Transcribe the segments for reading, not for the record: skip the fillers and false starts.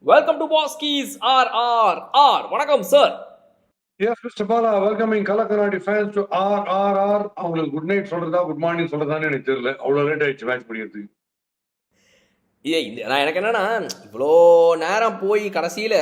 Welcome to Baski's RRR. வணக்கம் sir. Yes, Mr. Bala, welcoming Kalakanadi fans to RRR. அவங்களுக்கு good night சொல்றதா good morning சொல்றதான்னு எனக்கு தெரியல. அவ்வளவு லேட் ஆயிடுச்சு மேட்ச் முடியறதுக்கு. நான் எனக்கு என்னன்னா, இவ்வளோ நேரம் போய் கடைசியில்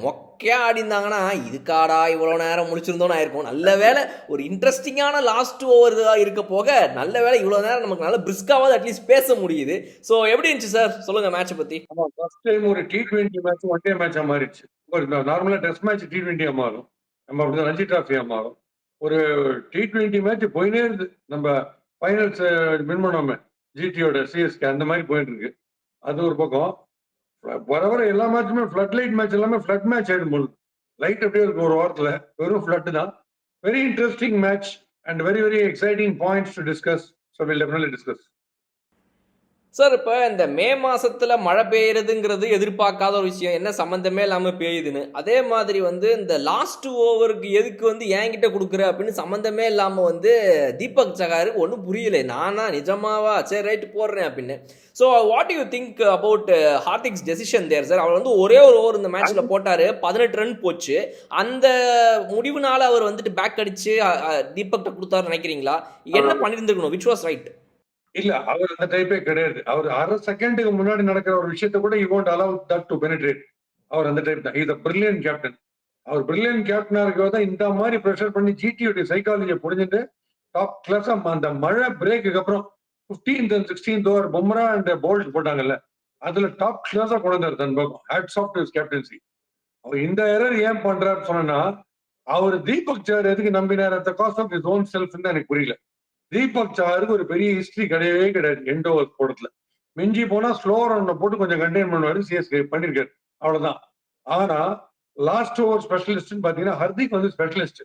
மொக்கையா ஆடிந்தாங்கன்னா இதுக்காடா இவ்வளோ நேரம் முடிச்சிருந்தோன்னு ஆயிருக்கும். நல்ல வேலை ஒரு இன்ட்ரெஸ்டிங்கான லாஸ்ட் ஓவர் இருக்க போக நல்ல வேலை இவ்வளோ நேரம் நமக்கு நல்ல பிரிஸ்காவது அட்லீஸ்ட் பேச முடியுது. ஸோ எப்படி இருந்துச்சு சார், சொல்லுங்க மேட்சை பற்றி. ஆமாம், ஃபர்ஸ்ட் டைம் ஒரு T20 மேட்ச் ஒன் டே மேட்சாக மாறிடுச்சு. ஒரு நார்மலாக டெஸ்ட் மேட்ச் T20 மாறும், நம்ம அப்படிதான் ரஞ்சி டிராஃபியாக மாறும். ஒரு T20 மேட்ச் போயினே இருந்து நம்ம ஃபைனல்ஸ் வின் பண்ணோமே ஜிடியோட சிஎஸ்கே அந்த மாதிரி போயிட்டு இருக்கு. அது ஒரு பக்கம். வர வர எல்லா மேட்சுமே ஃப்ளட் லைட் மேட்ச் எல்லாமே ஃப்ளட் மேட்ச் ஆயிடும் போது லைட் அப்படியே இருக்கு. ஒரு வாரத்தில் வெறும் ஃப்ளட் தான். Very interesting match and very very exciting points to discuss. So will definitely discuss. Sir, இப்போ இந்த மே மாசத்துல மழை பெய்யுறதுங்கிறது எதிர்பார்க்காத ஒரு விஷயம், என்ன சம்மந்தமே இல்லாமல் பெய்யுதுன்னு. அதே மாதிரி இந்த லாஸ்ட் ஓவருக்கு எதுக்கு என்கிட்ட கொடுக்குற அப்படின்னு சம்மந்தமே இல்லாமல் தீபக் சகாருக்கு ஒன்றும் புரியல. நானா நிஜமாவா சரி ரைட்டு போடுறேன் அப்படின்னு. So what you think about Hardik's decision there sir? அவர் ஒரே ஒரு ஓவர் இந்த மேட்ச்ல போட்டாரு, 18 ரன் போச்சு. அந்த முடிவுனால அவர் பேக் அடிச்சு தீபக் கொடுத்தாரு நினைக்கிறீங்களா? என்ன பண்ணியிருந்துருக்கணும்? Which was right? இல்ல, அவர் அந்த டைப்பே கிடையாது. அவர் அரை செகண்டுக்கு முன்னாடி நடக்கிற ஒரு விஷயத்த கூட you won't allow that to penetrate. அவர் அந்த டைப் தான். Is brilliant captain. அவர் பிரில்லியன்ட் கேப்டனா இருக்கிறத இந்த மாதிரி ப்ரெஷர் பண்ணி ஜிடியோட சைக்காலஜியை புரிஞ்சுட்டு டாப் கிளாஸா அந்த மழை பிரேக்கு அப்புறம் 15th and 16th over Bumrah and Boult போட்டாங்கல்ல, அதுல டாப் கிளாஸா கொண்டு வந்தார் தன் பக்கம். Hats off to his captaincy. அவர் இந்த எரர் ஏன் பண்றாரு சொன்னா, அவர் தீபக் சஹர் எதுக்கு நம்பினார் at the cost of his own self எனக்கு புரியல. தீபக் சஹருக்கு ஒரு பெரிய ஹிஸ்டரி கிடையவே கிடையாது எண்ட் ஓவர் போடத்துல. மிஞ்சி போனா ஸ்லோ ரன்னை போட்டு கொஞ்சம் கண்டெயின் பண்ணுவாரு, சிஎஸ்கே பண்ணிருக்காரு, அவ்வளவுதான். ஆனா லாஸ்ட் ஓவர் ஸ்பெஷலிஸ்ட் பாத்தீங்கன்னா ஹர்திக் ஸ்பெஷலிஸ்ட்.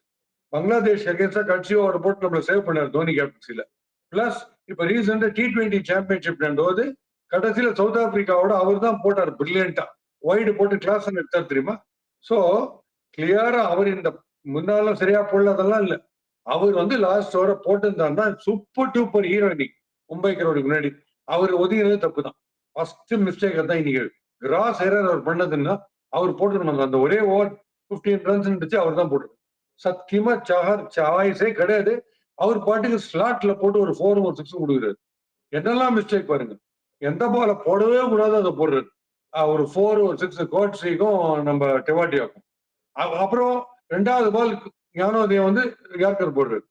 பங்களாதேஷ் அகேன்ஸ்டா கட்சி ஓவர் போட்டு நம்மள சேவ் பண்ணாரு தோனி கேப்டன்சில. பிளஸ் இப்ப ரீசெண்டா T20 சாம்பியன்ஷிப் போது கடைசியில சவுத் ஆப்பிரிக்காவோட அவர் தான் போட்டார் பிரில்லியண்டா. வைடு போட்டு கிளாஸ் எடுத்தார் தெரியுமா. சோ கிளியரா அவர் இந்த முன்னால சரியா போடல அதெல்லாம் இல்ல. அவர் லாஸ்ட் ஓவரை போட்டிருந்தாருன்னா சூப்பர் டூப்பர் ஹீரோ. இன்னைக்கு மும்பைக்கரோட முன்னாடி அவர் ஒதுங்கினது தப்பு தான். ஃபர்ஸ்ட் மிஸ்டேக் தான் இன்னைக்கு. கிராஸ் எரர் அவர் பண்ணதுன்னா அவர் போட்டுருந்தாங்க. அந்த ஒரே ஓவர் 15 ரன்ஸ் இருந்துச்சு, அவர் தான் போட்டு. சத்தியமா சஹர் சாய்ஸே கிடையாது. அவர் பாட்டுக்கு ஸ்லாட்ல போட்டு ஒரு 4 ஒரு 6 கொடுக்குறாரு. என்னெல்லாம் மிஸ்டேக் பாருங்க. எந்த பால போடவே கூடாது அதை போடுறாரு. ஒரு 4 ஒரு 6 கோட்ஸிக்கும் நம்ம டெவாட்டியாக்கும். அப்புறம் 2வது பால் ஞானோதயம் யார்கர் போடுறாரு.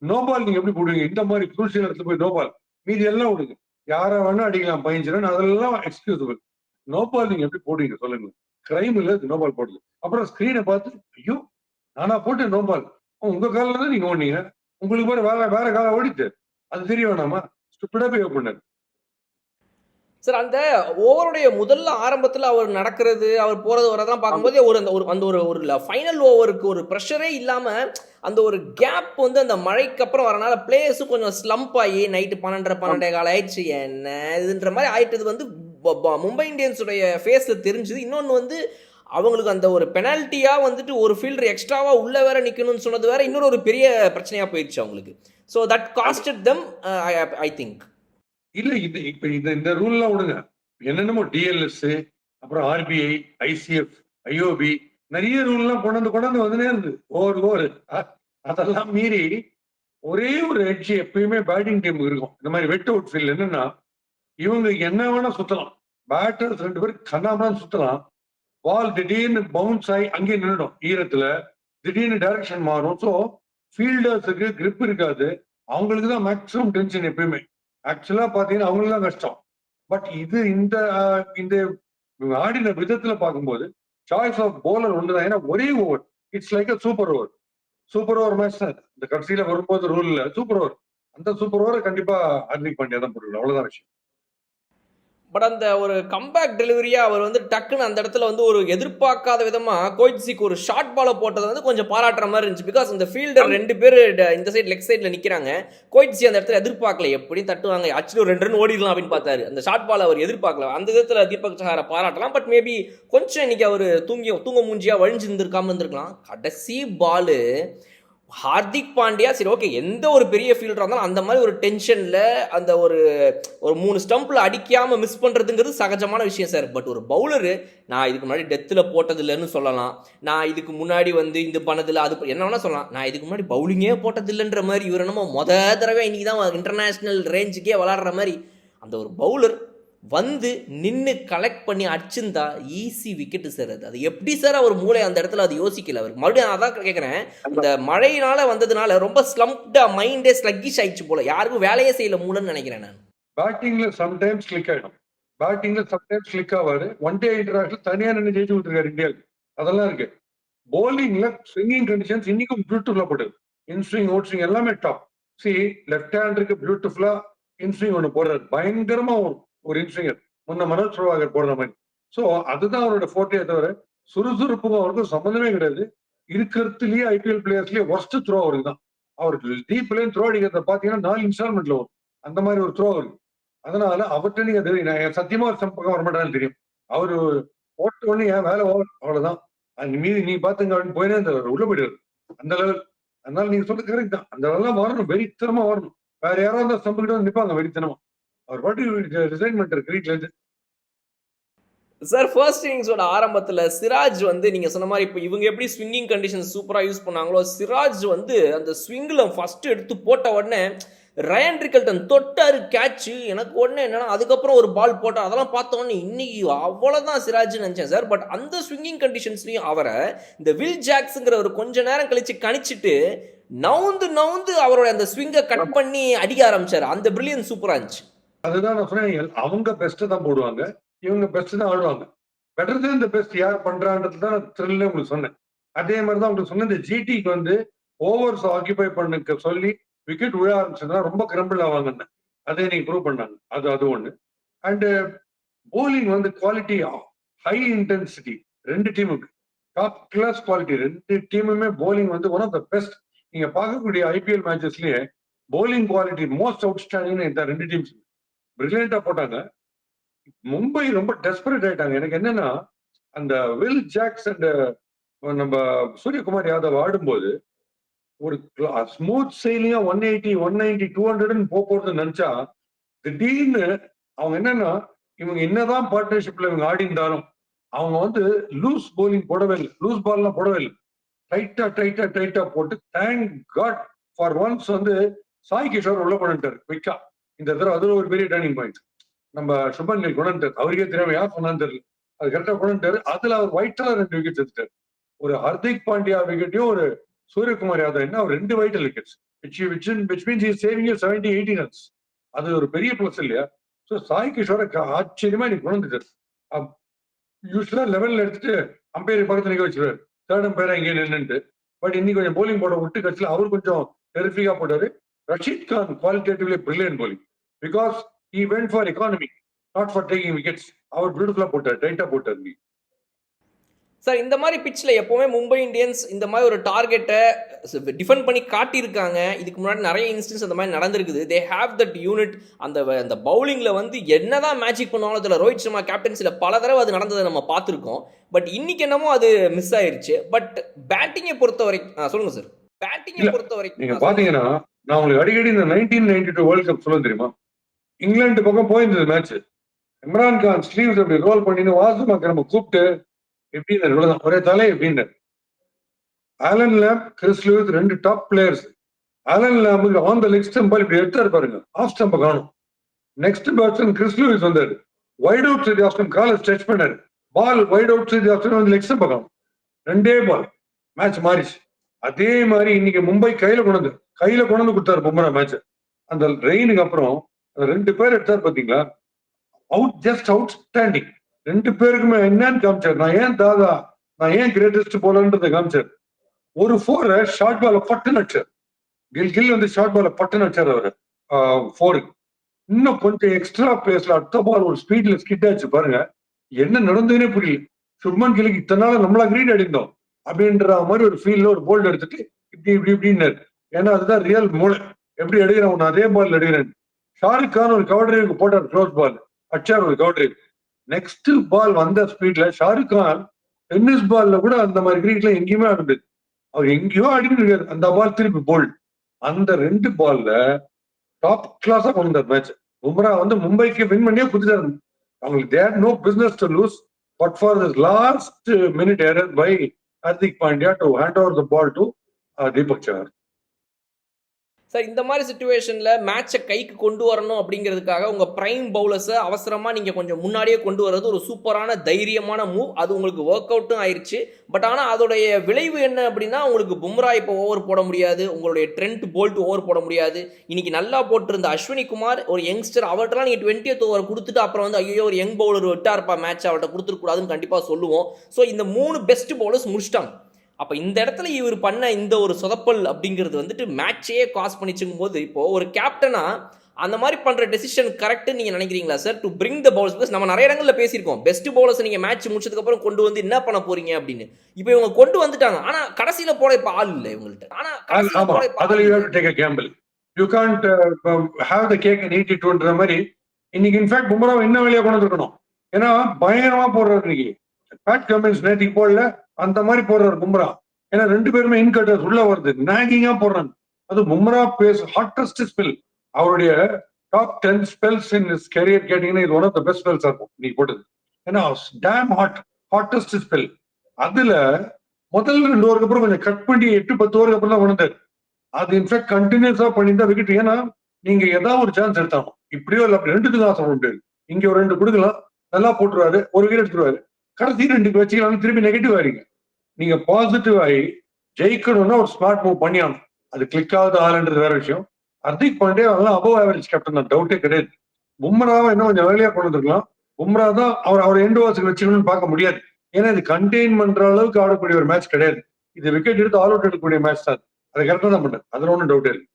நோ பால் நீங்க எப்படி போடுவீங்க? இந்த மாதிரி குரூசியல் இடத்துல போய் நோ பால். மீதி எல்லாம் விடுங்க, யாரை வேணா அடிக்கலாம் 15 ரன், அதெல்லாம் எக்ஸ்கியூசபிள். நோ பால் நீங்க எப்படி போடுவீங்க சொல்லுங்க? கிரைம் இல்ல நோ பால் போடுது. அப்புறம் ஸ்கிரீனை பார்த்து ஐயோ நானா போட்டு நோ பால், உங்க காலில் தான் நீங்க ஓடுனீங்க, உங்களுக்கு பாரு வேற வேற காலம் ஓடிட்டு, அது தெரிய வேணாமா? ஸ்டூபிடா போய் பண்ணாரு சார். அந்த ஓவருடைய முதல்ல ஆரம்பத்தில் அவர் நடக்கிறது, அவர் போறது வரதான் பார்க்கும்போது ஒரு ஃபைனல் ஓவருக்கு ஒரு ப்ரெஷரே இல்லாம அந்த ஒரு கேப் அந்த மழைக்கு அப்புறம் வரனால பிளேயர்ஸும் கொஞ்சம் ஸ்லம்ப் ஆகி நைட்டு 12 காலம் ஆயிடுச்சு என்ன இதுன்ற மாதிரி ஆயிட்டது மும்பை இந்தியன்ஸுடைய ஃபேஸ்ல தெரிஞ்சுது. இன்னொன்று அவங்களுக்கு அந்த ஒரு பெனால்ட்டியா ஒரு ஃபீல்டர் எக்ஸ்ட்ராவா உள்ள வேற நிக்கணும்னு சொன்னது வேற இன்னொரு ஒரு பெரிய பிரச்சனையா போயிடுச்சு அவங்களுக்கு. So that costed them I think. இல்ல இது இப்ப இந்த ரூல்லாம் விடுங்க. என்னென்னமோ டிஎல்எஸ், அப்புறம் ஆர்பிஐ, ஐசிஎஃப், ஐஓபி, நிறைய ரூல் எல்லாம் கொண்டாந்து வந்துனே இருந்து ஓவர். அதெல்லாம் மீறி ஒரே ஒரு எட்ஜ் எப்பயுமே பேட்டிங் டீம் இருக்கும். இந்த மாதிரி வெட் அவுட் ஃபீல்ட் என்னன்னா, இவங்க என்ன வேணா சுத்தலாம். பேட்டர்ஸ் 2 பேர் கண்ணாமலாம் சுத்தலாம். பால் திடீர்னு பவுன்ஸ் ஆகி அங்கேயே நின்றுடும் ஈரத்துல. திடீர்னு டைரக்ஷன் மாறும். ஸோ ஃபீல்டர்ஸுக்கு கிரிப் இருக்காது. அவங்களுக்கு தான் மேக்ஸிமம் டென்ஷன் எப்பயுமே. ஆக்சுவலா பாத்தீங்கன்னா அவங்களுக்கு தான் கஷ்டம். பட் இந்த இந்த ஆடின விதத்துல பார்க்கும்போது சாய்ஸ் ஆஃப் போலர் ஒண்ணுதான். ஏன்னா ஒரே over, it's like a super over. Super over match தான் இந்த கடைசியில வரும்போது ரூல்ல சூப்பர் ஓவர். அந்த சூப்பர் ஓவரை கண்டிப்பா ஹார்திக் பாண்டியா தான் போட்டுருக்காரு, அவ்வளவுதான் விஷயம். பட் அந்த ஒரு கம்பேக் டெலிவரியா அவர் டக்குன்னு அந்த இடத்துல ஒரு எதிர்பார்க்காத விதமா கோயிட்ஸிக்கு ஒரு ஷார்ட் பாலை போட்டது கொஞ்சம் பாராட்டுற மாதிரி இருந்துச்சு. பிகாஸ் இந்த ஃபீல்டர் 2 பேர் இந்த சைடு லெக் சைட்ல நிக்கிறாங்க. கோயிட்ஸி அந்த இடத்துல எதிர்பார்க்கல, எப்படி தட்டுவாங்க, ஆக்சுவலி ஒரு 2 ரன் ஓடிடலாம் அப்படின்னு பார்த்தாரு. அந்த ஷார்ட் பால் அவர் எதிர்பார்க்கல. அந்த விதத்துல தீபக் சஹாரை பாராட்டலாம். பட் மேபி கொஞ்சம் இன்னைக்கு அவர் தூங்க மூஞ்சியா வழிஞ்சு இருந்திருக்காம இருந்திருக்கலாம். கடைசி பாலு ஹார்திக் பாண்டியா சரி ஓகே எந்த ஒரு பெரிய ஃபீல்டராக இருந்தாலும் அந்த மாதிரி ஒரு டென்ஷனில் அந்த ஒரு ஒரு 3 ஸ்டம்பில் அடிக்காமல் மிஸ் பண்ணுறதுங்கிறது சகஜமான விஷயம் சார். பட் ஒரு பவுலரு நான் இதுக்கு முன்னாடி டெத்தில் போட்டதில்லைன்னு சொல்லலாம், நான் இதுக்கு முன்னாடி வந்து இது பண்ணதில்லை, அது என்ன வேணால் சொல்லலாம், நான் இதுக்கு முன்னாடி பவுலிங்கே போட்டதில்லைன்ற மாதிரி இவர் என்னமோ தடவை இன்னைக்கு தான் இன்டர்நேஷ்னல் ரேஞ்சுக்கே விளாடுற மாதிரி அந்த ஒரு பவுலர் வந்து நின்று கலெக்ட் பண்ணி அடிச்சிருந்தா ஈஸி விக்கெட்டு சார். அது எப்படி சார் அவர் மூளை அந்த இடத்துல அது யோசிக்கல அவருக்கு? மறுபடியும் அதான் கேட்குறேன், இந்த மழையினால வந்ததுனால ரொம்ப ஸ்லம்ப்டா மைண்டே ஸ்லக்கிஷ் ஆயிடுச்சு போல, யாருக்கும் வேலையே செய்யல மூளைன்னு நினைக்கிறேன் நான். பேட்டிங்ல சம்டைம்ஸ் கிளிக் ஆயிடும், பேட்டிங்ல சம்டைம்ஸ் கிளிக் ஆவாரு. ஒன் டே இன்டர்நேஷனல் தனியா நின்று ஜெயிச்சு விட்டுருக்காரு இந்தியாவுக்கு, அதெல்லாம் இருக்கு. போலிங்ல ஸ்விங்கிங் கண்டிஷன்ஸ் இன்னைக்கும் பியூட்டிஃபுல்லா போடுது. இன்ஸ்விங் அவுட் ஸ்விங் எல்லாமே டாப். சி லெஃப்ட் ஹேண்டருக்கு பியூட்டிஃபுல்லா இன்ஸ்விங் ஒன்று போடுறாரு, பயங்கரமா ஒரு இன்ஸ்விங்கர் முன்ன மனோஜ் பிரபாகர் போடுற மாதிரி. ஸோ அதுதான் அவரோட ஃபோர்ட்டே தவிர சுறுசுறுப்புக்கும் அவருக்கும் சம்மந்தமே கிடையாது. இருக்கிறதுலயே ஐபிஎல் பிளேயர்ஸ்லயே ஒர்ஸ்ட் த்ரோ அவருக்கு தான். அவருக்கு டீப் லைன் த்ரோ அடிக்கிறத பாத்தீங்கன்னா 4 இன்ஸ்டால்மெண்ட்ல வரும், அந்த மாதிரி ஒரு த்ரோ அவருக்கு. அதனால அவர்கிட்ட நீங்க நான் சத்தியமா ஒரு பக்கம் வரமாட்டான்னு தெரியும். அவரு போட்ட உடனே என் வேலை ஓவர், அவ்வளவுதான், மீதி நீ பாத்துங்க அப்படின்னு போயினே இருந்தார், உள்ள போயிடுவாரு அந்த லெவல். அதனால நீங்க சொல்றது கரெக்ட் தான், அந்த லெவலாம் வரணும், வெறித்தனமா வரணும். வேற யாராவது அந்த ஸ்டம்பு கிட்ட நிப்பாங்க வெறித்தனமா. அவர் பாட்டு ரிசைன் பண்ணிட்டாரு கிரிக்கெட்ல இருந்து. சார் ஃபர்ஸ்ட் இன்னிங்ஸோட ஆரம்பத்தில் சிராஜ் வந்து நீங்கள் சொன்ன மாதிரி இப்போ இவங்க எப்படி ஸ்விங்கிங் கண்டிஷன் சூப்பராக யூஸ் பண்ணாங்களோ, சிராஜ் வந்து அந்த ஸ்விங்கில் ஃபர்ஸ்ட் எடுத்து போட்ட உடனே ரயன் ரிக்கல்டன் தொட்டாரு கேட்சு. எனக்கு உடனே என்னன்னா அதுக்கப்புறம் ஒரு பால் போட்டார், அதெல்லாம் பார்த்த உடனே இன்னைக்கு அவ்வளோதான் சிராஜ்னு நினச்சேன் சார். பட் அந்த ஸ்விங்கிங் கண்டிஷன்ஸ்லையும் அவரை இந்த வில் ஜாக்ஸுங்கிற ஒரு கொஞ்ச நேரம் கழிச்சு கணிச்சிட்டு நவுந்து அவரோட அந்த ஸ்விங்கை கட் பண்ணி அடிக்க ஆரம்பிச்சார். அந்த பிரில்லியன் சூப்பராக இருந்துச்சு. அதுதான் நான் சொன்னேன், அவங்க பெஸ்ட் தான் போடுவாங்க, இவங்க பெஸ்ட் தான் ஆடுவாங்க. பெட்டர் தான் இந்த பெஸ்ட் யார் பண்றான்றது தான் த்ரில்ல உங்களுக்கு சொன்னேன். அதே மாதிரி தான் உங்களுக்கு சொன்ன இந்த ஜிடிக்கு வந்து ஓவர்ஸ் ஆக்கிபை பண்ணுக்க சொல்லி விக்கெட் விழ ஆரம்பிச்சதுன்னா ரொம்ப கிரம்பிள் ஆவாங்கன்னு அதே நீங்க ப்ரூவ் பண்ணாங்க. அது ஒண்ணு. அண்ட் போலிங் வந்து குவாலிட்டி ஹை இன்டென்சிட்டி, ரெண்டு டீமுக்கு டாப் கிளாஸ் குவாலிட்டி. ரெண்டு டீமுமே போலிங் வந்து ஒன் ஆஃப் த பெஸ்ட். நீங்க பார்க்கக்கூடிய ஐபிஎல் மேட்சஸ்லயே போலிங் குவாலிட்டி மோஸ்ட் அவுட்ஸ்டாண்டிங் இந்த ரெண்டு டீம்ஸ் பிரில்லியண்டா போட்டாங்க. மும்பை ரொம்ப டெஸ்பரேட் ஆயிட்டாங்க. எனக்கு என்னன்னா அந்த வில் ஜாக்ஸ் அண்ட் நம்ம சூரியகுமார் யாதவ் ஆடும்போது ஒரு ஸ்மூத் செயலியா 180 190 200 போறது நினைச்சா திடீர்னு அவங்க என்னன்னா இவங்க என்னதான் பார்ட்னர்ஷிப்ல இவங்க ஆடி இருந்தாலும் அவங்க வந்து லூஸ் போலிங் போடவே இல்லை, லூஸ் பால்லாம் போடவே இல்லை, டைட்டா போட்டு தேங்க் காட் ஃபார் ஒன்ஸ் வந்து சாய் கிஷோர் உள்ள பண்ணிட்டாரு குயிக்கா இந்த தடவை. அதுல ஒரு பெரிய டர்னிங் பாயிண்ட். நம்ம சுபன் கில் கொண்டாரு, அவருக்கே தெரியாம யார் சொன்னான்னு தெரியல, அது கரெக்டா கொண்டாரு. அதுல அவர் ஒயிட்டா 2 விக்கெட் எடுத்துட்டாரு. ஒரு ஹர்திக் பாண்டியா விக்கெட்டையும் ஒரு சூரியகுமார் யாதவ் என்ன ஒரு 2 vital wickets which means he is saving you 70-80 runs. அது ஒரு பெரிய பிளஸ் இல்லையா? ஸோ சாய் கிஷோரை ஆச்சரியமா நீ கொண்டுட்டாரு. யூஸ்வலா லெவல்ல எடுத்துட்டு அம்பையர் பக்கத்துல நிக்க வச்சிருவாரு, தேர்ட் அம்பையரா இங்கே நின்னுட்டு. பட் இன்னைக்கு கொஞ்சம் போலிங் போட விட்டு கட்சியில் அவர் கொஞ்சம் டெரிஃபிக்கா போட்டாரு. Rashid Khan qualitatively brilliant bowling because he went for economy, not for taking wickets. அவர் பியூட்டிஃபுல்லா போட்டார், டைட்டா போட்டார். சார் இந்த மாதிரி பிச்சில் எப்போவுமே மும்பை இந்தியன்ஸ் இந்த மாதிரி ஒரு டார்கெட்டை டிஃபெண்ட் பண்ணி காட்டியிருக்காங்க. இதுக்கு முன்னாடி நிறைய இன்ஸ்டன்ஸ் அந்த மாதிரி நடந்திருக்குது. They have that unit. அந்த பவுலிங்கில் வந்து என்னதான் மேஜிக் பண்ணுவாங்களோ அதில் ரோஹித் சர்மா கேப்டன்சியில் பல தடவை அது நடந்ததை நம்ம பார்த்துருக்கோம். பட் இன்னைக்கு என்னமோ அது மிஸ் ஆயிருச்சு. பட் பேட்டிங்கை பொறுத்த வரைக்கும் சொல்லுங்க சார். பேட்டிங்கை பொறுத்த வரைக்கும் நீங்க பாத்தீங்கன்னா நான் உங்களுக்கு அடிக்கடி இந்த 1992 வேர்ல்ட் கப் சொல்ல தெரியுமா, இங்கிலாந்து பக்கம் போயிருந்தது மேட்ச். இம்ரான் கான் ஸ்லீவ்ஸ் அப்படி ரோல் பண்ணின்னு வாசுமாக்கு நம்ம கூப்பிட்டு எப்படின்னு ஒரே தலை எப்படின்னு. Allan Lamb, Chris Lewis 2 top players. Allan லேம்புக்கு ஆன் த லெக் ஸ்டம்ப் இப்படி எடுத்தாரு பாருங்க, ஆஃப் ஸ்டம்ப் காணும். நெக்ஸ்ட் பேட்ஸ்மேன் கிறிஸ் லூயிஸ் வந்தாரு, wide outside off stump காலை ஸ்ட்ரெச் பண்ணாரு, ball wide outside off stump வந்து லெக் ஸ்டம்ப் காணும். 2 பால் மேட்ச் மாறிச்சு. அதே மாதிரி இன்னைக்கு மும்பை கையில கொண்டு கொடுத்தாரு பும்ரா மேட்ச். அந்த ரெயினுக்கு அப்புறம் 2 பேர் எடுத்தாரு பாத்தீங்களா, ஜஸ்ட் அவுட் ஸ்டாண்டிங். 2 பேருக்குமே என்னன்னு காமிச்சார், நான் ஏன் கிரேட்டஸ்ட் போலன்றதை காமிச்சார். ஒரு 4 ஷார்ட் பால பட்டுன்னு அடிச்சார். கில் வந்து ஷார்ட் பால பட்டுன்னு அடிச்சார் அவரு 4. இன்னும் கொஞ்சம் எக்ஸ்ட்ரா பேஸ்ல அடுத்த பால் ஒரு ஸ்பீட்ல ஸ்கிட் ஆச்சு பாருங்க, என்ன நடந்ததுன்னே புரியல. சுப்மன் கிலுக்கு இத்தனை நாள் நம்மளா கிரீட் அடிந்தோம் அப்படின்ற மாதிரி ஒரு ஃபீல்ல ஒரு போல்ட் எடுத்துட்டு இப்படின்னு. ஏன்னா அதுதான் ரியல் மூளை, எப்படி எடுக்கிறேன் அதே பால் எடுக்கிறேன். ஷாருக் கான் ஒரு கவர் டிரைவுக்கு போட்டார், க்ளோஸ் பால் அடிச்சார் ஒரு கவர் டிரைவ். நெக்ஸ்ட் பால் வந்த ஸ்பீட்ல ஷாருக் கான் டென்னிஸ் பால்ல கூட அந்த மாதிரி கிரிக்கெட்ல எங்கேயுமே ஆடுது. அவர் எங்கேயோ அடிக்கிட்டு இருக்காரு, அந்த பால் திருப்பி போல்ட். அந்த 2 பால்ல டாப் கிளாஸா கொண்டு வந்தார் மேட்ச். பும்ரா வந்து மும்பைக்கு வின் பண்ணியே குதிச்சாரு. அவங்களுக்கு there no business to lose, but for this last minute error by Hardik Pandya to hand over the ball to Deepak Chahar. Sir இந்த மாதிரி சுச்சுவேஷன்ல மேட்சை கைக்கு கொண்டு வரணும் அப்படிங்கிறதுக்காக உங்க பிரைம் பவுலர்ஸை அவசரமா நீங்க கொஞ்சம் முன்னாடியே கொண்டு வர்றது ஒரு சூப்பரான தைரியமான மூவ். அது உங்களுக்கு ஒர்க் அவுட்டும் ஆயிருச்சு. பட் ஆனா அதோடைய விளைவு என்ன அப்படின்னா, உங்களுக்கு பும்ரா இப்போ ஓவர் போட முடியாது, உங்களுடைய ட்ரெண்ட் போல்ட் ஓவர் போட முடியாது. இன்னைக்கு நல்லா போட்டிருந்த அஸ்வினி குமார் ஒரு யங்ஸ்டர், அவர்கிட்டலாம் நீங்க 20th ஓவர் கொடுத்துட்டு அப்புறம் வந்து ஐயோ ஒரு யங் பவுலர் விட்டார்ப்பா மேட்ச், அவர்கிட்ட கொடுத்துருக்கூடாதுன்னு கண்டிப்பா சொல்லுவோம். ஸோ இந்த 3 பெஸ்ட் பவுலர்ஸ் முடிச்சிட்டாங்க. அப்போ இந்த இடத்துல இவர் பண்ண இந்த ஒரு சொதப்பல் அப்படிங்கிறது வந்துட்டு மேட்சையே காஸ் பண்ணிச்சுங்கும் போது, இப்போ ஒரு கேப்டனா அந்த மாதிரி பண்ற டெசிஷன் கரெக்ட்னு நீங்க நினைக்கிறீங்களா sir? To bring the bowlers, because நம்ம நிறைய இடங்கள்ல பேசியிருக்கோம், பெஸ்ட் பவுலர்ஸ் நீங்க மேட்ச் முடிச்சதுக்கு அப்புறம் கொண்டு வந்து என்ன பண்ண போறீங்க அப்படின்னு. இப்போ இவங்க கொண்டு வந்துட்டாங்க, ஆனா கடைசியில போட இப்ப ஆள் இல்லை இவங்கள்ட்ட. ஆனா கடைசியில போட இப்ப ஆள் இல்ல. You can't have the cake and eat இட்ன்ற மாதிரி இன்னைக்கு இன்ஃபேக்ட் பும்ரா என்ன வெளியே கொண்டு வந்துருக்கணும். ஏன்னா பயங்கரமா போடுறாரு இன்னைக்கு. பேட் கமின்ஸ் நேற்றுக்கு போடல, அந்த மாதிரி போடுறாரு பும்ரா. ஏன்னா 2 பேருமே இன்கட்டர்ஸ் உள்ள வருது, நாகிங்கா போடுறாங்க. அது பும்ரா பேஸ் ஹாட்டஸ்ட் ஸ்பெல். அவருடைய top 10 spells in his career கேட்டீங்கன்னா இது one of the best spells இருக்கும் நீ போட்டது. ஏன்னா டேம் ஹாட்டஸ்ட் ஸ்பெல். அதுல முதல் 2 ஓவருக்கு அப்புறம் கொஞ்சம் கட் பண்ணி 8-10 ஓவருக்கு அப்புறம் தான் வந்தாரு. அது இன்ஃபேக்ட் கண்டினியூஸா பண்ணியிருந்தா விக்கெட். ஏன்னா நீங்க ஏதாவது ஒரு சான்ஸ் எடுத்தாலும் இப்படியோ இல்லை அப்படி 2க்கு தான் சொல்ல முடியாது. இங்க ஒரு 2 கொடுக்கலாம், நல்லா போட்டுருவாரு, ஒரு விக்கெட் எடுத்துருவாரு. கடைசி 2க்கு வச்சுக்கலாம், திருப்பி நெகட்டிவ் ஆறீங்க. நீங்க பாசிட்டிவ் ஆகி ஜெயிக்கணும்னா ஒரு ஸ்மார்ட் மூவ் பண்ணியாகணும். அது கிளிக் ஆகுது ஆளுன்றது வேற விஷயம். ஹர்திக் பாண்டியா அதெல்லாம் அபவ் ஆவரேஜ் கேப்டன் தான், டவுட்டே கிடையாது. பும்ராவை இன்னும் கொஞ்சம் ஏர்லியா கொண்டு வந்துருக்கலாம். பும்ரா தான் அவர் எண்ட் ஓவர்ஸ்க்கு வச்சுக்கணும்னு பார்க்க முடியாது. ஏன்னா இது கண்டெயின் பண்ற அளவுக்கு ஆடக்கூடிய ஒரு மேட்ச் கிடையாது. இது விக்கெட் எடுத்து ஆல் அவுட் எடுக்கக்கூடிய மேட்ச் தான். அதை கரெக்டாக தான் பண்ணார், அதுல ஒன்றும் டவுட் இல்லை.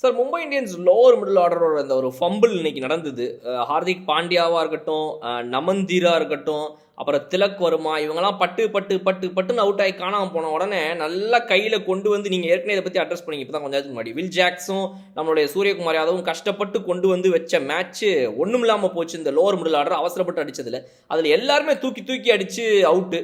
Sir Mumbai Indians lower middle ஆர்டரோட அந்த ஒரு ஃபம்பிள் இன்னைக்கு நடந்தது. ஹார்திக் பாண்டியாவா இருக்கட்டும், நமந்தீரா இருக்கட்டும், அப்புறம் திலக் வர்மா, இவங்கெல்லாம் பட்டு பட்டு பட்டு பட்டுன்னு அவுட் ஆகி காணாம போன உடனே நல்லா கையில கொண்டு வந்து, நீங்க ஏற்கனவே இதை பத்தி அட்ரஸ் பண்ணீங்க இப்பதான் கொஞ்ச நேரத்துக்கு முன்னாடி, வில் ஜாக்ஸும் நம்மளுடைய சூரியகுமார் யாதவும் கஷ்டப்பட்டு கொண்டு வந்து வச்ச மேட்ச் ஒண்ணும் இல்லாம போச்சு. இந்த லோவர் மிடில் ஆர்டர் அவசரப்பட்டு அடிச்சதுல அதுல எல்லாருமே தூக்கி தூக்கி அடிச்சு அவுட்டு.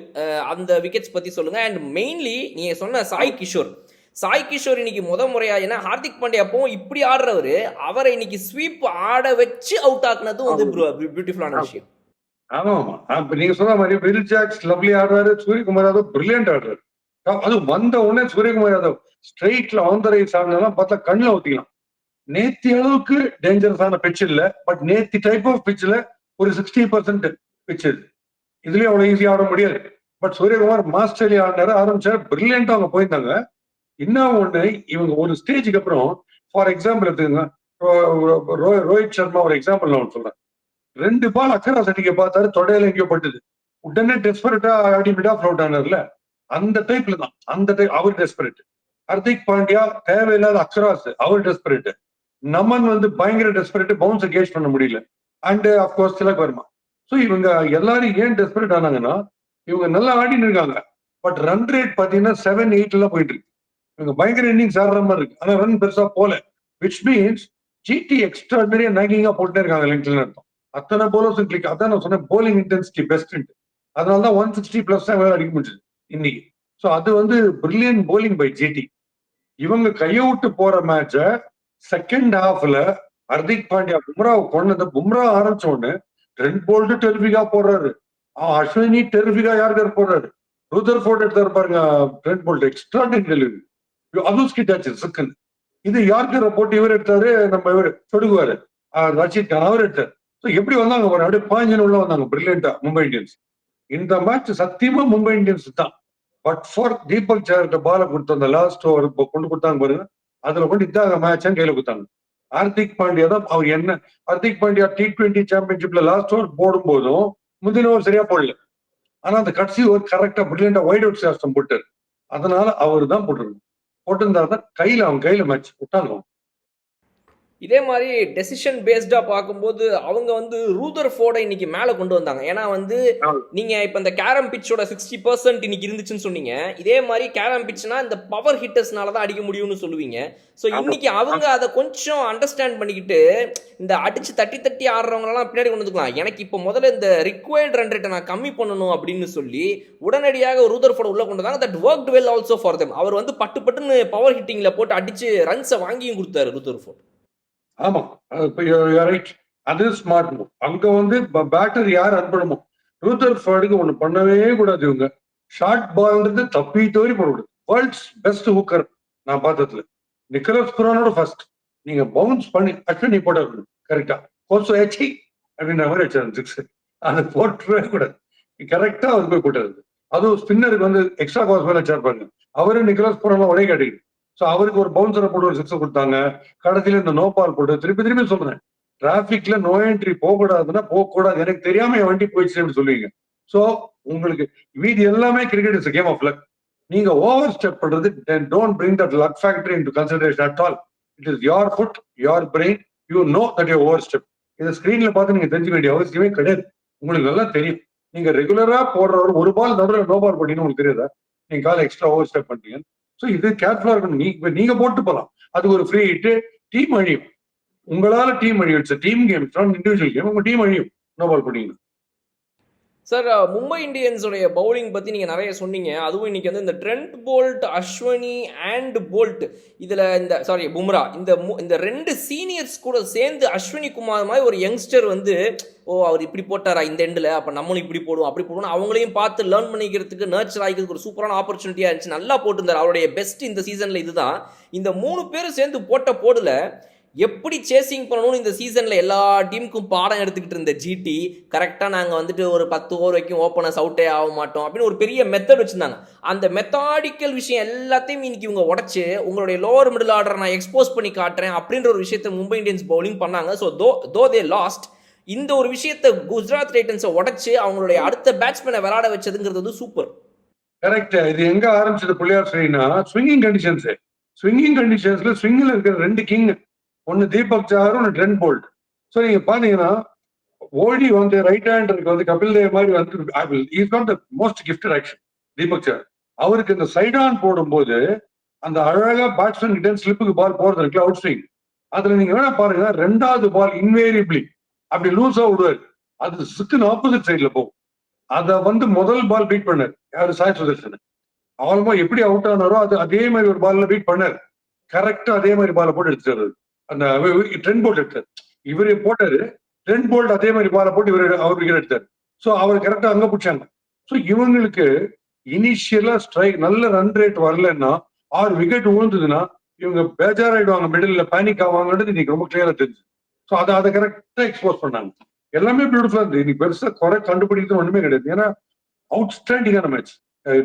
அந்த விக்கெட்ஸ் பத்தி சொல்லுங்க. அண்ட் மெயின்லி நீங்க சொன்ன சாய் கிஷோர் இன்னைக்கு முறையா, ஏன்னா ஹார்திக் பாண்டியா அப்பவும் இப்படி ஆடுறவரு, அவரை இன்னைக்கு ஸ்வீப் ஆட வச்சு அவுட் ஆக்குனதும் வந்து பியூட்டிஃபுல்லான விஷயம். ஆமா ஆமா, இப்ப நீங்க சொன்ன மாதிரி வில் ஜாக்ஸ் லவ்லி ஆடுறாரு, சூரியகுமார் யாதவ் பிரில்லியன்ட் ஆடுறாரு. அது வந்த உடனே சூரியகுமார் யாதவ் ஸ்ட்ரெயிட்ல ஆன் த ரைஸ் ஆடினா பார்த்தா கண்ணில் ஊத்திக்கலாம். நேத்தி அளவுக்கு டேஞ்சரஸான பிட்ச் இல்ல, பட் நேத்தி டைப் ஆஃப் பிட்ச்ல ஒரு 60% பிட்ச் இதுலயும் அவ்வளவு ஈஸியா ஆட முடியாது. பட் சூரியகுமார் மாஸ்டர்லி ஆடினாரு, ஆரம்பிச்சாரு, பிரில்லியண்டா அவங்க போயிருந்தாங்க. இன்னும் ஒண்ணு, இவங்க ஒரு ஸ்டேஜுக்கு அப்புறம், ஃபார் எக்ஸாம்பிள் எடுத்துக்கோங்க, ரோஹித் சர்மா ஒரு எக்ஸாம்பிள் நான் சொல்றேன். 2 பால் அக்கராஸ் அடிக்க பார்த்தாரு, தொடையில எங்கேயோ பட்டுது, உடனே டெஸ்பரேட்டா அடிமிட்டா ஃப்ளவுட் ஆனார்ல, அந்த டைப்ல தான். அந்த டைப் அவர் டெஸ்பரேட். ஹர்திக் பாண்டியா தேவையில்லாத அக்கராஸ், அவர் டெஸ்பரேட். நமன் வந்து பயங்கர டெஸ்பரேட், பவுன்ஸ் கேட்ச் பண்ண முடியல. And of course Tilak Varma. So இவங்க எல்லாரும் ஏன் டெஸ்பரேட் ஆனாங்கன்னா, இவங்க நல்லா ஆடின்னு இருக்காங்க, பட் ரன் ரேட் பாத்தீங்கன்னா 7-8 போயிட்டு இருக்கு. இவங்க பயங்கர இன்னிங்ஸ் ஆடுற மாதிரி இருக்கு, ஆனா ரன் பெருசா போல. விச் மீன்ஸ் ஜிடி எக்ஸ்ட்ராடனரியா நாகிங்கா போட்டே இருக்காங்க லெங்க்ல அர்த்தம். அத்தனை போலர்ஸும் கிளிக். அதான் நான் சொன்னேன், போலிங் இன்டென்சிட்டி பெஸ்ட். அதனாலதான் 160+ அடிக்க முடிஞ்சது இன்னைக்கு. ஸோ அது வந்து பிரில்லியன்ட் போலிங் பை ஜிடி. இவங்க கையவுட்டு போற மேட்ச செகண்ட் ஹாஃப்ல ஹர்திக் பாண்டியா பும்ராவை கொண்டது. பும்ரா ஆரம்பிச்ச உடனே ட்ரெண்ட் போல்ட் டெரிபிகா போடுறாரு, அஸ்வினி டெரிபிகா யார் போடுறாரு, ரூதர் ஃபோர்ட் எடுத்தாரு பாருங்க, ட்ரெண்ட் போல்ட் எக்ஸ்ட்ராடனரி டெலிவரி, அதுவும் ஸ்கிட் ஆச்சு சிக்கன். இது யார்கரை போட்டு இவர் எடுத்தாரு, நம்ம இவர் சொடுக்குவாரு ரஷீத் கான், அவர் எடுத்தார். ஸோ எப்படி வந்தாங்க ஒரு அப்படியே பாஞ்சு உள்ள வந்தாங்க பிரில்லியண்டா மும்பை இந்தியன்ஸ். இந்த மேட்ச் சத்தியமா மும்பை இந்தியன்ஸ் தான். பட் ஃபார் தீபக் சஹர்கிட்ட பால கொடுத்து அந்த லாஸ்ட் ஓவர் கொண்டு கொடுத்தாங்க பாருங்க, அதுல கொண்டு இதாங்க மேட்ச் கையில கொடுத்தாங்க. ஹார்திக் பாண்டியா தான் அவர் என்ன, ஹார்திக் பாண்டியா T20 சாம்பியன்ஷிப்ல லாஸ்ட் ஓவர் போடும் போதும் முந்தின ஓவர் சரியா போடல, ஆனா அந்த கடைசி ஓவர் கரெக்டா பிரில்லியண்டா வைட் அவுட் சாஸ்டம் போட்டாரு. அதனால அவர் தான் போட்டிருந்தாரு. கையில அவன் கையில மேட்ச் விட்டாங்க. இதே மாதிரி டெசிஷன் பேஸ்டா பார்க்கும்போது அவங்க வந்து ரூதர் ஃபோர்டை இன்னைக்கு மேல கொண்டு வந்தாங்க. ஏன்னா வந்து நீங்க இப்ப இந்த கேரம் பிச்சோட 60% இன்னைக்கு இருந்துச்சுன்னு சொன்னீங்க. இதே மாதிரி கேரம் பிட்ச்னா இந்த பவர் ஹிட்டர்ஸ்னால தான் அடிக்க முடியும்னு சொல்லுவீங்க. ஸோ இன்னைக்கு அவங்க அதை கொஞ்சம் அண்டர்ஸ்டாண்ட் பண்ணிக்கிட்டு இந்த அடிச்சு தட்டி தட்டி ஆடுறவங்களெல்லாம் பின்னாடி கொண்டு வந்துக்கலாம். எனக்கு இப்போ முதல்ல இந்த ரிக்வயர்ட் ரன் ரேட்டை நான் கம்மி பண்ணணும் அப்படின்னு சொல்லி உடனடியாக ரூதர் ஃபோர்டை உள்ள கொண்டு வந்தாங்க. That worked well also for them. அவர் வந்து பட்டு பட்டுன்னு பவர் ஹிட்டிங்ல போட்டு அடிச்சு ரன்ஸை வாங்கியும் கொடுத்தாரு ரூதர் ஃபோர்ட். ஆமா, ரைட். அது ஸ்மார்ட் மூவ். அங்க வந்து பேட்டர் யார் அனுப்பணுமோ ரூதர் ஃபோர்டுக்கு ஒண்ணு பண்ணவே கூடாது. இவங்க ஷார்ட் பால்ன்றது தப்பி தோறி போடக்கூடாது. வேர்ல்ட்ஸ் பெஸ்ட் ஹூக்கர் நான் பார்த்ததுல நிக்கலஸ் புரானோட ஃபர்ஸ்ட். நீங்க பவுன்ஸ் பண்ணி அஸ்வினி போட கரெக்டா கோசோ ஏச்சி அப்படின்ற மாதிரி வச்சாரு சிக்ஸ். அதை போட்டவே கூடாது. கரெக்டா அவர் போய் போட்டாரு. அதுவும் ஸ்பின்னருக்கு வந்து எக்ஸ்ட்ரா காஸ் மேல வச்சிருப்பாங்க. அவரு நிக்கலஸ் புரானோ ஒரே கேட்டகரி. ஸோ அவருக்கு ஒரு பவுன்சரை போட்டு ஒரு சிக்ஸ் கொடுத்தாங்க. கடைசியில இந்த நோ பால் போட்டு திருப்பி திருப்பி சொல்றேன், டிராபிக்ல நோ என்ட்ரி போகக்கூடாதுன்னா போகக்கூடாது. எனக்கு தெரியாம என் வண்டி போயிடுச்சு சொல்லுவீங்க. ஸோ உங்களுக்கு வீடு எல்லாமே cricket is game of luck. நீங்க ஓவர் ஸ்டெப் பண்றது don't bring that luck factory into consideration at all. It is your foot, your brain. You know that you overstep. இதை ஸ்கிரீன்ல பார்த்து நீங்க தெரிஞ்சுக்க வேண்டிய அவசியமே கிடையாது. உங்களுக்கு நல்லா தெரியும். நீங்க ரெகுலரா போடுற ஒரு பால் நடுவில் நோ பால் பண்ணீங்கன்னு உங்களுக்கு தெரியாதா? நீங்க கால எக்ஸ்ட்ரா ஓவர் ஸ்டெப் பண்றீங்க. ஸோ இது கேர்ஃபுல்லா இருக்கணும். நீங்க போட்டு போகலாம், அது ஒரு ஃப்ரீ ஹிட். டீம் அழியும். உங்களால டீம் அழியும். It's team game, it's not individual game. உங்க டீம் அழியும் நோ பால் பண்ணீங்க. சார் மும்பை இந்தியன்ஸுடைய பவுலிங் பற்றி நீங்கள் நிறைய சொன்னீங்க. அதுவும் இன்னைக்கு வந்து இந்த Trent Boult, Ashwani and Boult, இதில் இந்த பும்ரா, இந்த ரெண்டு சீனியர்ஸ் கூட சேர்ந்து அஸ்வினி குமார் மாதிரி ஒரு யங்ஸ்டர் வந்து அவர் இப்படி போட்டாரா இந்த எண்டில், அப்போ நம்மளும் இப்படி போடுவோம் அப்படி போடுவோம் அவங்களையும் பார்த்து லேர்ன் பண்ணிக்கிறதுக்கு நர்ச்சர் ஆகிக்கிறதுக்கு ஒரு சூப்பரான ஆப்பர்ச்சுனிட்டியாக இருந்துச்சு. நல்லா போட்டிருந்தார். அவருடைய பெஸ்ட் இந்த சீசனில் இதுதான். இந்த 3 பேரும் சேர்ந்து போடல எப்படி சேசிங் பண்ணணும்னு இந்த சீசன்ல எல்லா டீமுக்கும் பாடம் எடுத்துக்கிட்டு இருந்த ஜிடி கரெக்டாக நாங்கள் வந்துட்டு ஒரு 10 ஓவர் வரைக்கும் ஓப்பனர்ஸ் அவுட்டே ஆக மாட்டோம் அப்படின்னு ஒரு பெரிய மெத்தட் வச்சுருந்தாங்க. அந்த மெத்தாடிக்கல் விஷயம் எல்லாத்தையும் இன்னைக்கு இவங்க உடச்சு உங்களுடைய லோவர் மிடில் ஆர்டர் நான் எக்ஸ்போஸ் பண்ணி காட்டுறேன் அப்படின்ற ஒரு விஷயத்தை மும்பை இந்தியன்ஸ் பவுலிங் பண்ணாங்க. ஸோ தோ தே லாஸ்ட், இந்த ஒரு விஷயத்தை குஜராத் டைட்டன்ஸை உடச்சு அவங்களுடைய அடுத்த பேட்ஸ்மேனை விளையாட வச்சதுங்கிறது வந்து சூப்பர். கரெக்ட். இது எங்க ஆரம்பிச்சது புள்ளியார் சரினா ஸ்விங்கிங் கண்டிஷன்ஸ். ஸ்விங்கிங் கண்டிஷன்ஸ்ல ஸ்விங்கில் இருக்கிற 2 கிங், ஒன்னு தீபக் சாகர், ஒன்னு ட்ரெண்ட் போல்ட். ஸோ நீங்க பாத்தீங்கன்னா ஓடி வந்து ரைட் ஹேண்டருக்கு வந்து கபில் தேவ் மாதிரி வந்து is not the most gifted action Deepak Sagar. அவருக்கு இந்த சைட் ஆன் போடும்போது அந்த அழகா பேட்ஸ்மேன் கிட்ட ஸ்லிப்புக்கு பால் போறது இருக்குல்ல, அவுட் ஸ்விங், அதுல நீங்க வேணா பாருங்க 2வது பால் இன்வேரியபிளி அப்படி லூஸா விடுவாரு. அது சிக்குன்னு ஆப்போசிட் சைட்ல போகும். அதை வந்து முதல் பால் பீட் பண்ணாரு யாரு, சாய் சுதர்சன். ஆல்மோஸ்ட் எப்படி அவுட் ஆனாரோ அது அதே மாதிரி ஒரு பால்ல பீட் பண்ணாரு. கரெக்டா அதே மாதிரி பாலை போட்டு எடுத்துட்டாரு. அந்த ட்ரெண்ட் போல்ட் எடுத்தாரு. இவரு போட்டாரு, ட்ரெண்ட் போல்ட் அதே மாதிரி பாலை போட்டு அவர் விக்கெட் எடுத்தாரு. ஸோ அவர் கரெக்டா அங்க பிடிச்சாங்க. ஸோ இவங்களுக்கு இனிஷியலா ஸ்ட்ரைக் நல்ல ரன் ரேட் வரலன்னா 6 விக்கெட் விழுந்ததுன்னா இவங்க பேஜாராயிடுவாங்க, மிடில் பேனிக் ஆவாங்கன்றது இன்னைக்கு ரொம்ப கிளியரா தெரிஞ்சு. ஸோ அதை கரெக்டா எக்ஸ்போஸ் பண்ணாங்க. எல்லாமே பியூட்டிஃபுல்லா இருந்து இன்னைக்கு பெருசா குறை கண்டுபிடிக்கிறது ஒண்ணுமே கிடையாது. ஏன்னா அவுட்ஸ்டாண்டிங்கான மேட்ச்.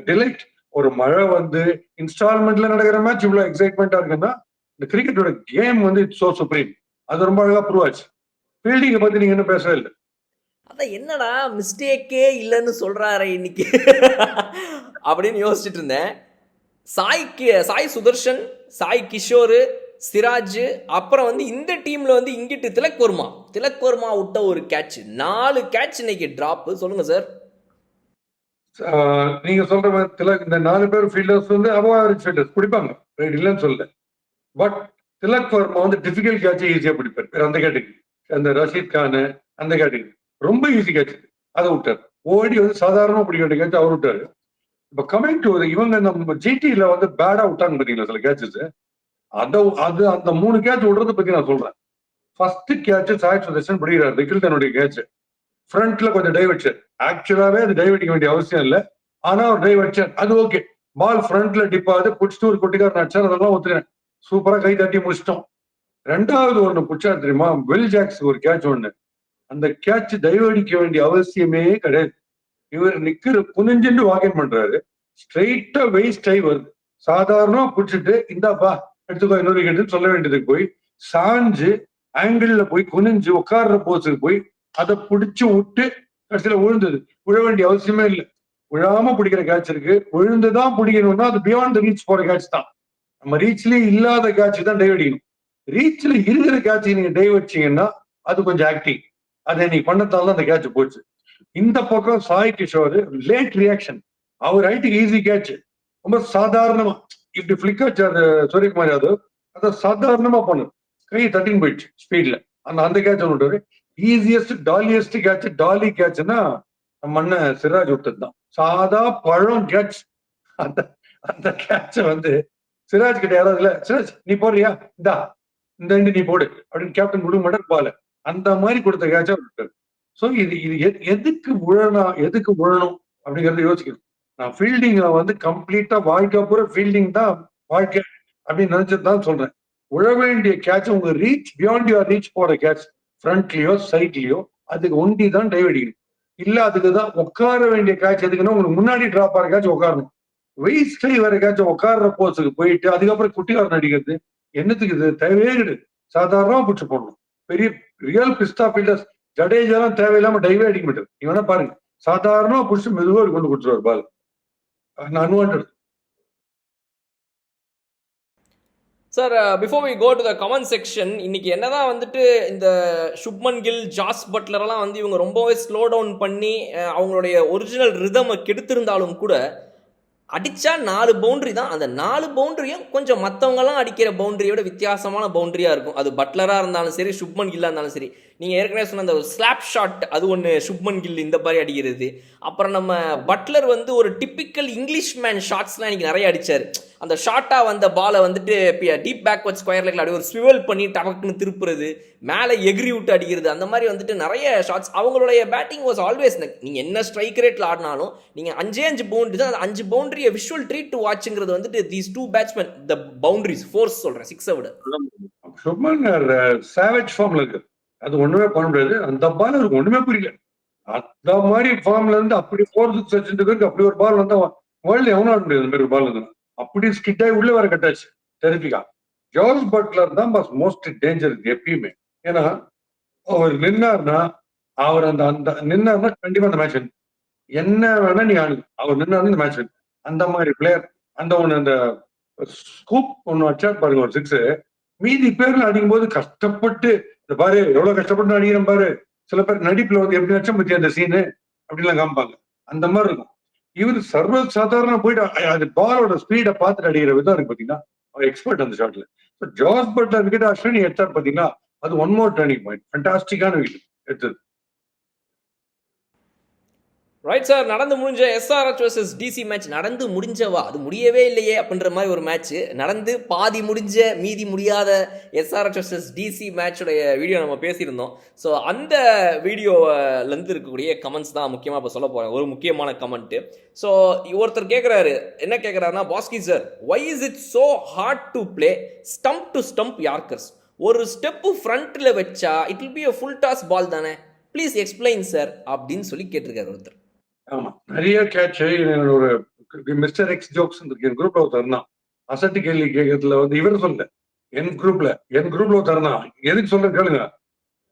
டிலைட். ஒரு மழை வந்து இன்ஸ்டால்மெண்ட்ல நடக்கிற மேட்ச் இவ்வளவு எக்ஸைட்மெண்டா இருக்குன்னா இந்த கிரிக்கெட்டோட கேம் வந்து இட்ஸ் சோ சுப்ரீம். அது ரொம்ப அழகா ப்ரூவ் ஆச்சு. ஃபீல்டிங்கை பத்தி நீங்க என்ன பேசவே இல்லை. அதான் என்னடா மிஸ்டேக்கே இல்லைன்னு சொல்றாரு இன்னைக்கு அப்படின்னு யோசிச்சுட்டு இருந்தேன். சாய் சுதர்ஷன், சாய் கிஷோர், சிராஜ், அப்புறம் வந்து இந்த டீம்ல வந்து இங்கிட்டு திலக் வர்மா விட்ட ஒரு கேட்ச், 4 கேட்ச் இன்னைக்கு டிராப். சொல்லுங்க சார். நீங்க சொல்ற மாதிரி திலக் இந்த 4 பேர் ஃபீல்டர்ஸ் வந்து அபவ் ஆவரேஜ் ஃபீல்டர்ஸ் பிடிப்பாங்க, இல்லைன்னு சொல்லல. பட் திலக் வர்மா வந்து டிஃபிகல்ட் கேட்சை ஈஸியா பிடிப்பார். அந்த கேட்டகரி அந்த ரஷீத் கான் அந்த கேட்டகரி ரொம்ப ஈஸி கேட்ச், அதை விட்டார். ஓடி வந்து சாதாரணமா பிடிக்க வேண்டிய கேட்ச் அவர் விட்டாரு. இப்ப கமிங் டு இவங்க நம்ம ஜிடில வந்து பேடா விட்டாங்க பாத்தீங்களா சில கேட்சஸ். அது அந்த 3 கேட்ச் விடுறத பத்தி நான் சொல்றேன். ஃபர்ஸ்ட் கேட்ச் சாய் சுதர்ஷன் பிடிக்கிறார், விக்கில்டனுடைய கேட்ச். ஃப்ரண்ட்ல கொஞ்சம் டைவர்ச்சர். ஆக்சுவலாவே அது டைவ் அடிக்க வேண்டிய அவசியம் இல்லை, ஆனா ஒரு டைவர்ச்சர் அது ஓகே. பால் ஃப்ரண்ட்ல டிப் ஆகுது, பிடிச்சிட்டு ஒரு கொட்டிக்காரன் அடிச்சார், அதெல்லாம் ஒத்துறேன். சூப்பரா கை தட்டி முடிச்சிட்டோம். 2வது ஒண்ணு பிடிச்சா தெரியுமா, வில் ஜாக்ஸ் ஒரு கேட்ச் ஒண்ணு. அந்த கேட்ச் டைவ் அடிக்க வேண்டிய அவசியமே கிடையாது. இவர் குனிஞ்சுட்டு வாக்கிங் பண்றாரு, ஸ்ட்ரெயிட்டா வெயிஸ்ட் ஆகி வருது. சாதாரணமா பிடிச்சிட்டு இந்தாப்பா எடுத்துக்கோ இன்னொரு விக்கெட் சொல்ல வேண்டியதுக்கு போய் சாஞ்சு ஆங்கிள் போய் குனிஞ்சு உட்கார்ற போஸுக்கு போய் அதை பிடிச்சு விட்டு கடைசியில விழுந்தது. விழ வேண்டிய அவசியமே இல்லை. விழாம பிடிக்கிற கேட்ச் இருக்கு, விழுந்துதான் பிடிக்கணும்னா அது பியாண்ட் ரீச் போற கேட்ச் தான். நம்ம ரீச்லயே இல்லாத கேட்ச் தான் டைவ் அடிக்கணும். ரீச்ல இருக்கிற கேட்ச் நீங்க டைவ் வச்சீங்கன்னா அது கொஞ்சம் ஆக்டிங். அதை நீ பண்ணத்தால அந்த கேட்ச் போச்சு. இந்த பக்கம் சாய் கிஷோர் லேட் ரியாக்ஷன். அவர் ஹைட்டுக்கு ஈஸி கேட்ச். ரொம்ப சாதாரணமா இப்படி பிளிக் வச்சாரு சூரியகுமார் யாதவ். அதை சாதாரணமா பண்ணு, கை தட்டின்னு போயிடுச்சு ஸ்பீட்ல. அந்த அந்த கேட்ச் விட்டாரு. ஈஸியஸ்ட் டாலியஸ்ட் கேட்ச் டாலி கேட்ச்னா நம்ம அண்ணன் சிராஜ் விட்டது தான். சாதா பழம் கேட்ச். அந்த அந்த கேட்ச வந்து சிராஜ் கிட்ட யாராவது இல்ல, சிராஜ் நீ போறியா, இந்தா இந்த நீ போடு அப்படின்னு கேப்டன் கொடுக்க மாட்டார் பால. அந்த மாதிரி கொடுத்த கேட்சா விட்டாரு. சோ இது இது எதுக்கு எதுக்கு விழணும் அப்படிங்கறத யோசிக்கணும். நான் ஃபீல்டிங்ல வந்து கம்ப்ளீட்டா வாழ்க்கை பூரா ஃபீல்டிங் தான் வாழ்க்கை அப்படின்னு நினைச்சது தான் சொல்றேன். விழ வேண்டிய கேட்ச் உங்க ரீச் பியாண்ட் யுவர் ரீச் போற கேட்ச் ஃப்ரண்ட்லயோ சைட்லயோ அதுக்கு ஒண்டி தான் டைவ் அடிக்கணும். இல்ல அதுக்குதான் உட்கார வேண்டிய கேட்ச் எதுக்குன்னா உங்களுக்கு முன்னாடி டிராப் ஆகிற கேட்ச் உட்காரணும். வெயிட் வர கேட்ச் உட்கார்ற போஸுக்கு போயிட்டு அதுக்கப்புறம் குட்டிகாரன் அடிக்கிறது என்னத்துக்கு? இது தேவையே கிடையாது. சாதாரணமா பிடிச்சு போடணும். பெரிய ரியல் பிஸ்தா ஃபீல்டர்ஸ் ஜடேஜாலாம் தேவையில்லாம டைவே அடிக்க மாட்டாரு. நீ வேணா பாருங்க, சாதாரணமா பிடிச்சி மெதுவா கொண்டு கொடுத்துருவார் பால். அன்வான்ட். Sir before we go to the comment section, இன்னைக்கு என்னதான் வந்துட்டு இந்த சுப்மன் கில், ஜாஸ் பட்லர்லாம் வந்து இவங்க ரொம்பவே ஸ்லோ டவுன் பண்ணி அவங்களுடைய ஒரிஜினல் ரிதமை கெடுத்திருந்தாலும் கூட அடிச்சா 4 பவுண்டரி தான். அந்த 4 பவுண்டரியும் கொஞ்சம் மற்றவங்கலாம் அடிக்கிற பவுண்டரியோட வித்தியாசமான பவுண்டரியாக இருக்கும். அது பட்லராக இருந்தாலும் சரி, சுப்மன் கில்லாக இருந்தாலும் சரி. நீங்கள் ஏற்கனவே சொன்ன அந்த ஸ்லாப் ஷாட், அது ஒன்று சுப்மன் கில் இந்த மாதிரி அடிக்கிறது. அப்புறம் நம்ம பட்லர் வந்து ஒரு டிப்பிக்கல் இங்கிலீஷ் மேன் ஷாட்ஸ்லாம் இன்னைக்கு நிறைய அடித்தார். அந்த ஷார்ட்டாக வந்த பாலை வந்துட்டு டீப் பேக்வர்ட் ஸ்கொயர் லெக்கில் அப்படி ஒரு ஸ்விவல் பண்ணி டபக்குன்னு திருப்புறது, மேலே எகிரி விட்டு அடிக்கிறது, அந்த மாதிரி வந்துட்டு நிறைய ஷாட்ஸ். அவங்களுடைய பேட்டிங் வாஸ் ஆல்வேஸ், நீங்கள் என்ன ஸ்ட்ரைக் ரேட்டில் ஆடினாலும் நீங்கள் 5 பவுண்டரி தான். அந்த 5 பவுண்டரியை விஷுவல் ட்ரீட் டு வாட்சுங்கிறது வந்துட்டு these 2 batsman the boundaries force சொல்கிறேன், 6 விட. சுப்மன் சேவேஜ் ஃபார்ம்ல இருக்கு, அது ஒண்ணுமே பண்ண முடியாது. அந்த பால் அவருக்கு ஒண்ணுமே புரியல. அந்த மாதிரி ஃபார்ம்ல இருந்து அப்படி போறதுக்கு சச்சின் பேருக்கு அப்படி ஒரு பால் வந்தா வேர்ல்டு எவனும் ஆட முடியாது. அந்த மாதிரி பால் இருந்தா அப்படி ஸ்கிட் ஆகி உள்ள வர கட்டாச்சு தெரிஞ்சுக்கா. ஜார்ஜ் பட்லர் தான் மோஸ்ட் டேஞ்சர் எப்பயுமே. ஏன்னா அவர் நின்னார்னா, அவர் அந்த அந்த நின்னார்னா கண்டிப்பா அந்த மேட்ச் என்ன வேணா நீ ஆடு, அவர் நின்னார்னா இந்த மேட்ச் அந்த மாதிரி பிளேயர். அந்த ஒண்ணு அந்த ஸ்கூப் ஒண்ணு வச்சா பாருங்க, ஒரு 6. மீதி பேர்ல அடிக்கும் போது கஷ்டப்பட்டு இந்த பாரு எவ்வளவு கஷ்டப்பட்டு அடிக்கிறேன் பாரு. சில பேர் நடிப்புல வந்து எப்படி நச்சம் பத்தி அந்த சீனு அப்படிலாம் காமிப்பாங்க. அந்த மாதிரி இருக்கும். இவரு சர்வ சாதாரண போயிட்டு அது பாலோட ஸ்பீடை பார்த்துட்டு அடிக்கிற விதம் இருக்கு பாத்தீங்கன்னா, அவர் எக்ஸ்பர்ட் அந்த ஷாட்ல. ஜார்ஜ் பட்லர் விக்கெட் அஸ்வினி எடுத்தார் பாத்தீங்கன்னா, அது ஒன் மோர் டர்னிங் பாயிண்ட். ஃபண்டாஸ்டிக்கான விக்கெட் எடுத்தது. ரைட் சார், நடந்து முடிஞ்ச எஸ்ஆர்எச் வர்சஸ் டிசி மேட்ச் நடந்து முடிஞ்சவா, அது முடியவே இல்லையே அப்படின்ற மாதிரி ஒரு மேட்ச் நடந்து பாதி முடிஞ்ச மீதி முடியாத எஸ்ஆர்எச் வர்சஸ் டிசி மேட்சுடைய வீடியோ நம்ம பேசியிருந்தோம். ஸோ அந்த வீடியோலேருந்து இருக்கக்கூடிய கமெண்ட்ஸ் தான் முக்கியமாக இப்போ சொல்ல போகிறேன். ஒரு முக்கியமான கமெண்ட்டு. ஸோ ஒருத்தர் கேட்குறாரு, என்ன கேட்குறாருன்னா, Baski sir, why is it so hard to play stump to stump yorkers? ஒரு ஸ்டெப்பு ஃப்ரண்ட்டில் வச்சா it will be a full toss ball தானே, ப்ளீஸ் எக்ஸ்பிளைன் சார் அப்படின்னு சொல்லி கேட்டிருக்காரு ஒருத்தர். ஆமா, நிறைய கேட்ச். ஒரு மிஸ்டர் எக்ஸ் ஜோக்ஸ் இருக்கு என் குரூப்ல ஒருத்தர் தான். அசட்டு கேள்வி கேட்கறதுல வந்து இவர் சொல்ல, என் குரூப்ல ஒருத்தர் தான். எதுக்கு சொல்ற கேளுங்க.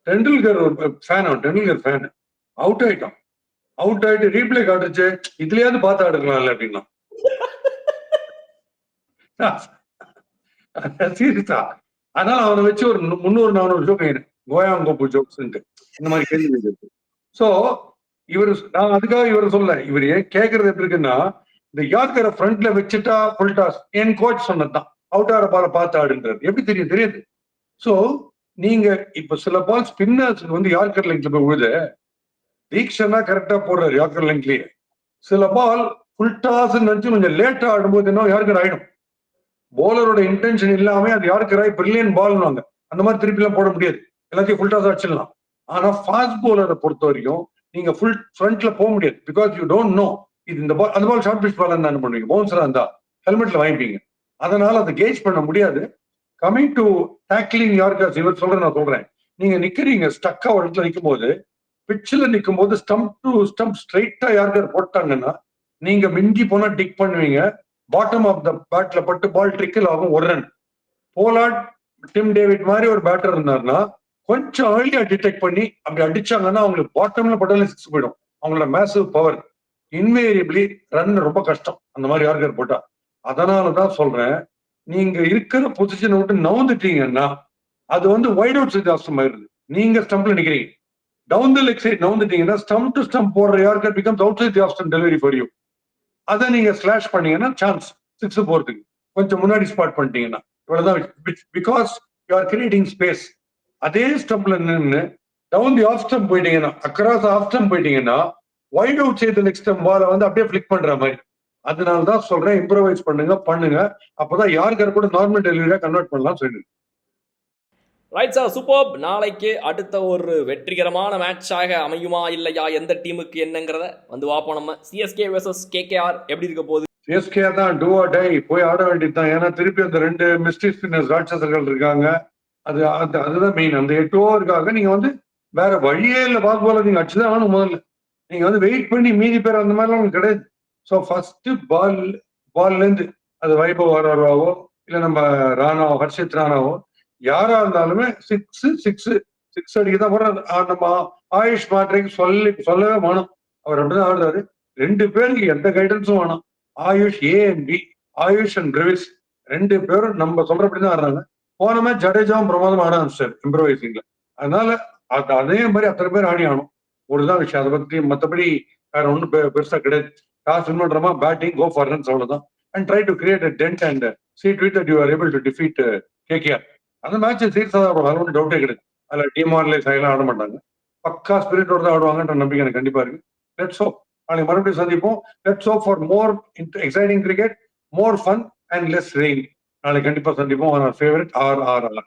டெண்டுல்கர் ஃபேன், அவன் டெண்டுல்கர் ஃபேன். அவுட் ஆயிட்டு ரீப்ளே காட்டுச்சு, இதுலயாவது பார்த்து ஆடுங்களாம்ல அப்படின்னா. சீரியஸா. அதனால அவனை வச்சு ஒரு 300-400 ஜோக் கோயாங்கோப்பு ஜோக்ஸ் இந்த மாதிரி கேள்வி இருக்கு. சோ இவரு, நான் அதுக்காக இவர் சொல்ல, இவர் ஏன் கேட்கறது எப்படி இருக்குன்னா, இந்த யார்கரை ஃப்ரண்ட்ல வச்சுட்டா ஃபுல் டாஸ். என் கோச் சொன்னதுதான், அவுட் ஆகிற பால பார்த்து ஆடுன்றது. எப்படி தெரியாது. சோ நீங்க இப்ப சில பால் ஸ்பின்னர்ஸ்க்கு வந்து யார்கர் லெங்க்ல போய் விழுது, தீக்ஷனா கரெக்டா போடுறாரு யார்கர் லெங்க்லயே. சில பால் ஃபுல் டாஸ் நினைச்சு கொஞ்சம் லேட்டா ஆடும்போது என்ன யார்கர் ஆயிடும். போலரோட இன்டென்ஷன் இல்லாம அது யார்கர் ஆகி பிரில்லியன் பால் வாங்க. அந்த மாதிரி திருப்பி எல்லாம் போட முடியாது, எல்லாத்தையும் ஃபுல் டாஸ் அடிச்சிடலாம். ஆனா ஃபாஸ்ட் போலரை பொறுத்த வரைக்கும் நீங்க ஃபுல் ஃப்ரண்ட்ல போக முடியாது. பிகாஸ் யூ டோன்ட் நோ இது இந்த பால், அந்த பால் ஷார்ட் பிச் பால் என்ன பண்ணுவீங்க, பவுன்சரா இருந்தா ஹெல்மெட்ல வாங்கிப்பீங்க. அதனால அதை கேஜ் பண்ண முடியாது. கமிங் டு டேக்லிங் யார்கர்ஸ், இவர் சொல்றேன், நான் சொல்றேன். நீங்க நிக்கிறீங்க ஸ்டக்கா ஒரு இடத்துல நிற்கும் போது, பிச்சில் நிற்கும் போது ஸ்டம்ப் டு ஸ்டம்ப் ஸ்ட்ரைட்டா யார்கர் போட்டாங்கன்னா நீங்க மிஞ்சி போனா டிக் பண்ணுவீங்க. பாட்டம் ஆஃப் த பேட்ல பட்டு பால் ட்ரிக்கில் ஆகும், ஒரு ரன். போலார்ட், டிம் டேவிட் மாதிரி ஒரு பேட்டர் இருந்தாருன்னா கொஞ்சம் ஏர்லியா டிடெக்ட் பண்ணி அப்படி அடிச்சாங்கன்னா அவங்களுக்கு பாட்டம்ல பட்டாலே 6 போயிடும். அவங்களோட மேசிவ் பவர். இன்வேரியபிளி ரன் ரொம்ப கஷ்டம் அந்த மாதிரி யார்கர் போட்டா. அதனாலதான் சொல்றேன், நீங்க இருக்கிற பொசிஷனை விட்டு நவுந்துட்டீங்கன்னா அது வந்து wide outside off stump ஆயிருது. நீங்க ஸ்டம்ப்ல நிக்கிறீங்க. டவுன் தி லெக் சைட் நவுந்துட்டீங்கன்னா ஸ்டம்ப் டு ஸ்டம்ப் போடுற yorker becomes outside off stump delivery for you. அதை நீங்க ஸ்லாஷ் பண்ணீங்கன்னா சான்ஸ் 6 போறதுக்கு கொஞ்சம் முன்னாடி ஸ்பாட் பண்ணிட்டீங்கன்னா இவ்வளவுதான். Because you are creating space. அதே ஸ்டம்ப்ல நின்று டவுன் தி ஆஃப் ஸ்டம்ப் போயிட்டீங்கன்னா அக்ராஸ் ஆஃப் ஸ்டம்ப் போயிட்டீங்கன்னா wide outside leg stump பால வந்து அப்படியே ஃபிளிக் பண்ற மாதிரி. அதனால தான் சொல்றேன் இம்ப்ரோவைஸ் பண்ணுங்க. அப்பதான் யார்கர் கூட நார்மல் டெலிவரியா கன்வெர்ட் பண்ணலாம் சொல்லுங்க. Right sir, super. நாளைக்கு அடுத்த ஒரு வெற்றிகரமான மேட்சாக அமையுமா இல்லையா, எந்த டீமுக்கு என்னங்கிறத வந்து பார்ப்போம். நம்ம சிஎஸ்கே வெர்சஸ் கேகேஆர் எப்படி இருக்க போகுது? சிஎஸ்கே தான் டூ ஆர் டை போய் ஆட வேண்டியதுதான். ஏன்னா திருப்பி அந்த 2 மிஸ்ட்ரி ஸ்பின்னர்ஸ் ராட்சசர்கள் இருக்காங்க. அதுதான் மெயின். அந்த 8 ஓவருக்காக நீங்க வந்து வேற வழியே இல்லை. பாஸ் பால நீங்க அடிச்சுதான் ஆகணும். முதல்ல நீங்க வந்து வெயிட் பண்ணி மீதி பேர் அந்த மாதிரிலாம் உங்களுக்கு கிடையாது. ஸோ ஃபர்ஸ்ட் பால்ல இருந்து அது வைபவ் ஆர்ஆர்வாவோ இல்ல நம்ம ராணாவோ ஹர்ஷித் ராணாவோ யாரா இருந்தாலுமே சிக்ஸ் அடிக்கதான் போற. நம்ம ஆயுஷ் மாட்ரைக்கு சொல்லவே வேணும். அவர் அப்படிதான் ஆடுறாரு. 2 பேருக்கு எந்த கைடன்ஸும் வேணும். Ayush A and B, Ayush and Brevis 2 பேரும் நம்ம சொல்றபடிதான் ஆடுறாங்க. போன மேட்ச் ஜடேஜாவும் பிரமாதம் ஆட ஆரம்பிச்சார் இம்ப்ரோவைசிங்ல. அதனால அதே மாதிரி அத்தனை பேர் ஆடி ஆகணும். ஒருதான் விஷயம். அதை பத்தி மற்றபடி வேற ஒன்றும் பெருசா கிடையாது. டாஸ் வின் பண்றோமா, பேட்டிங், கோ ஃபார் ரன்ஸ், அவ்வளவுதான். And try to create a dent அண்ட் see to it that you are able to defeat KKR. அந்த மேட்ச் சீரியஸா தான் ஆடுவாங்க. அது ஒன்றும் டவுட்டே கிடையாது. அதுல டிமாரலைஸ் ஆகலாம் ஆட மாட்டாங்க. பக்கா ஸ்பிரிட்டோட தான் ஆடுவாங்கன்ற நம்பிக்கை எனக்கு கண்டிப்பா இருக்கு. Let's hope. நாளைக்கு மறுபடியும் சந்திப்போம். Let's hope for more exciting cricket, more fun and less rain. நாளைக்கு கண்டிப்பா சந்திப்போம். Favourite RRR.